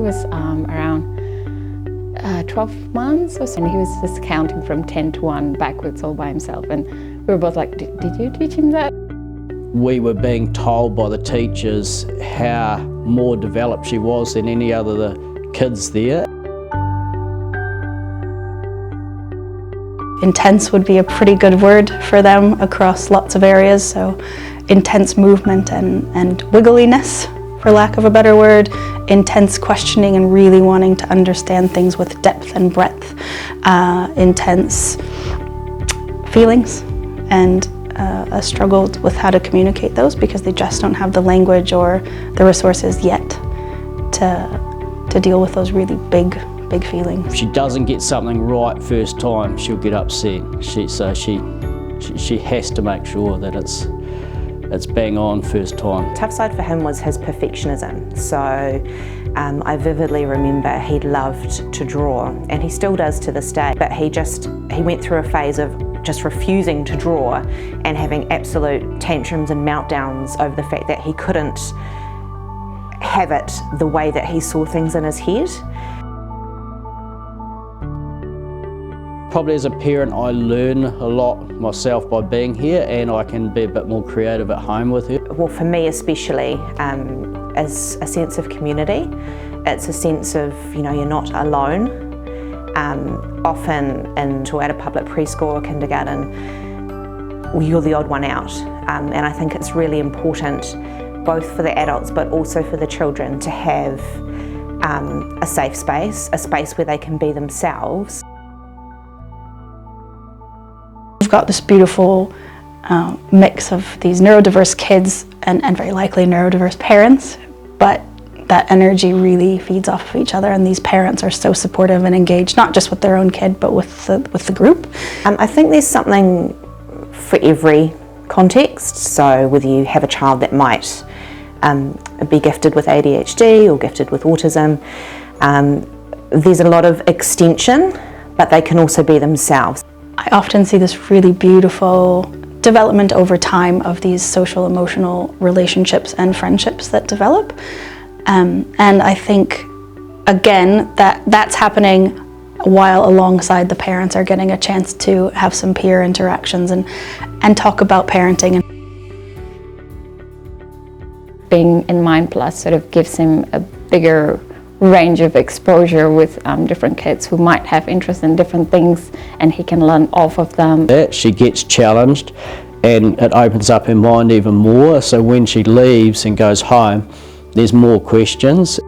was around 12 months or so, and he was just counting from 10 to 1 backwards all by himself, and we were both like, did you teach him that? We were being told by the teachers how more developed she was than any other of the kids there. Intense would be a pretty good word for them across lots of areas, so intense movement and wiggliness, for lack of a better word, intense questioning and really wanting to understand things with depth and breadth, intense feelings, and a struggle with how to communicate those because they just don't have the language or the resources yet to deal with those really big feelings. If she doesn't get something right first time, she'll get upset. She has to make sure that it's bang on first time. Tough side for him was his perfectionism. So I vividly remember he loved to draw, and he still does to this day, but he went through a phase of just refusing to draw and having absolute tantrums and meltdowns over the fact that he couldn't have it the way that he saw things in his head. Probably as a parent I learn a lot myself by being here, and I can be a bit more creative at home with her. Well, for me especially, is a sense of community. It's a sense of, you're not alone. Often at a public preschool or kindergarten, you're the odd one out, and I think it's really important both for the adults but also for the children to have a safe space, a space where they can be themselves. We've got this beautiful mix of these neurodiverse kids and very likely neurodiverse parents, but that energy really feeds off of each other, and these parents are so supportive and engaged, not just with their own kid, but with the group. I think there's something for every context. So whether you have a child that might be gifted with ADHD or gifted with autism, there's a lot of extension, but they can also be themselves. I often see this really beautiful development over time of these social emotional relationships and friendships that develop. And I think, again, that's happening while alongside the parents are getting a chance to have some peer interactions and talk about parenting. Being in MindPlus sort of gives him a bigger range of exposure with different kids who might have interest in different things, and he can learn off of them. She gets challenged and it opens up her mind even more, so when she leaves and goes home, there's more questions.